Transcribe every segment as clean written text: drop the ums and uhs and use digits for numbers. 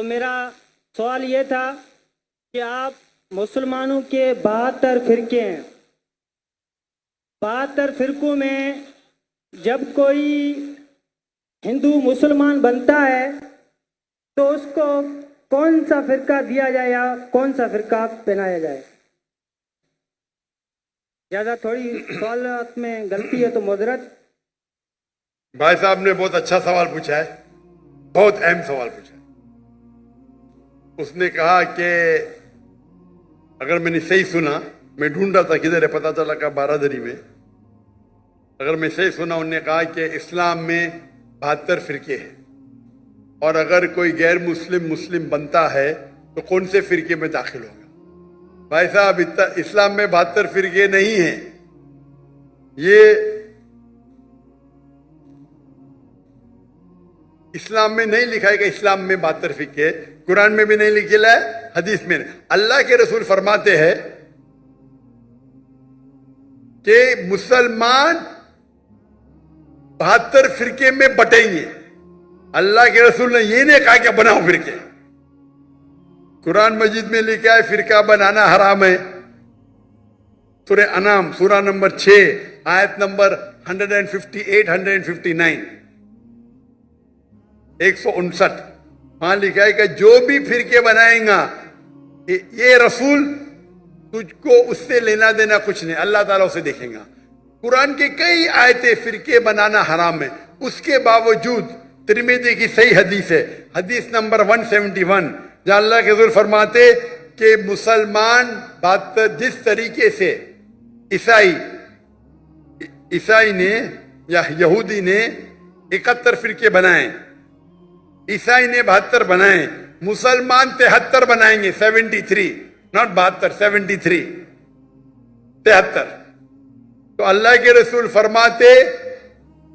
تو میرا سوال یہ تھا کہ آپ مسلمانوں کے 72 فرقے ہیں، 72 فرقوں میں جب کوئی ہندو مسلمان بنتا ہے تو اس کو کون سا فرقہ دیا جائے یا کون سا فرقہ پہنایا جائے؟ زیادہ تھوڑی سوالات میں غلطی ہے تو معذرت۔ بھائی صاحب نے بہت اچھا سوال پوچھا ہے، بہت اہم سوال پوچھا ہے۔ اس نے کہا کہ اگر میں نے صحیح سنا، میں ڈھونڈ رہا تھا کدھر ہے، پتا چلا کہ بارادری میں، اگر میں صحیح سنا انہوں نے کہا کہ اسلام میں 72 فرقے ہیں، اور اگر کوئی غیر مسلم بنتا ہے تو کون سے فرقے میں داخل ہوگا؟ بھائی صاحب اسلام میں 72 فرقے نہیں ہیں، یہ اسلام میں نہیں لکھا ہے کہ اسلام میں 72 فرقے، قرآن میں بھی نہیں لکھا ہے، حدیث میں نہیں۔ اللہ کے رسول فرماتے ہیں کہ مسلمان 72 فرقے میں بٹیں گے۔ اللہ کے رسول نے یہ نہیں کہا کہ بناؤ فرقے۔ قرآن مجید میں لکھا ہے فرقہ بنانا حرام ہے، سورہ انعام سورہ نمبر 6 آیت نمبر 158 159 159، وہاں لکھا ہے کہ جو بھی فرقے بنائیں گا یہ رسول تجھ کو اس سے لینا دینا کچھ نہیں، اللہ تعالیٰ اسے دیکھیں گا۔ قرآن کے کئی آیتیں فرقے بنانا حرام ہے، اس کے باوجود ترمذی کی صحیح حدیث ہے، حدیث نمبر 171، جہاں اللہ کے رسول فرماتے کہ مسلمان جس طریقے سے عیسائی نے یا یہودی نے 71 فرقے بنائے، عیسائی نے 72 بنائے، مسلمان 73 بنائیں گے، 73 ناٹ 72 73 73۔ تو اللہ کے رسول فرماتے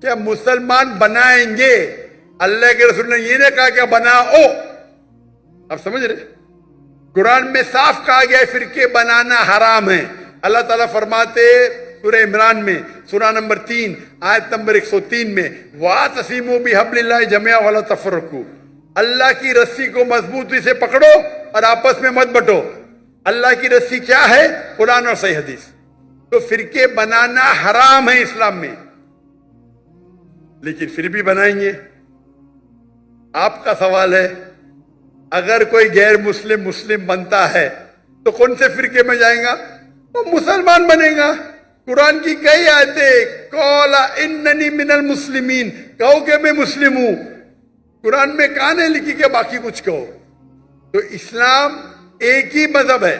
کہ مسلمان بنائیں گے، اللہ کے رسول نے یہ نہیں کہا کہ بناؤ۔ آپ سمجھ رہے؟ قرآن میں صاف کہا گیا ہے فرقے بنانا حرام ہے۔ اللہ تعالیٰ فرماتے سورہ عمران میں سورہ نمبر 3 آیت نمبر 103 میں وَاعْتَصِمُوا بِحَبْلِ اللَّهِ جَمِيعًا وَلَا تَفَرَّقُوا، اللہ کی رسی کو مضبوطی سے پکڑو اور آپس میں مت بٹو۔ اللہ کی رسی کیا ہے؟ قرآن اور صحیح حدیث۔ تو فرقے بنانا حرام ہے اسلام میں، لیکن پھر بھی بنائیں گے۔ آپ کا سوال ہے اگر کوئی غیر مسلم بنتا ہے تو کون سے فرقے میں جائیں گا؟ وہ مسلمان بنے گا۔ قرآن کی کئی آیتیں قَالَ إِنَّنِي مِنَ الْمُسْلِمِينَ، کہو کہ میں مسلم ہوں۔ قرآن میں کہاں نہیں لکھی کہ باقی کچھ کہو۔ تو اسلام ایک ہی مذہب ہے۔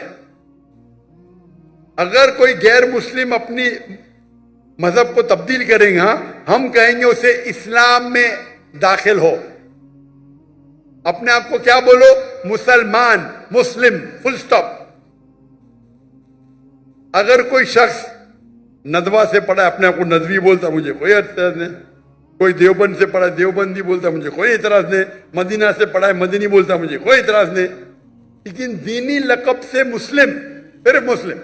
اگر کوئی غیر مسلم اپنی مذہب کو تبدیل کرے گا، ہم کہیں گے اسے اسلام میں داخل ہو۔ اپنے آپ کو کیا بولو؟ مسلمان، مسلم، فل سٹاپ۔ اگر کوئی شخص ندوہ سے پڑھا ہے، اپنے آپ کو ندوی بولتا، مجھے کوئی اعتراض نہیں۔ کوئی دیوبند سے پڑھا ہے، دیوبندی بولتا، مجھے کوئی اعتراض نہیں۔ مدینہ سے پڑھا ہے، مدنی بولتا، مجھے کوئی اعتراض نہیں۔ لیکن دینی لقب سے مسلم، صرف مسلم۔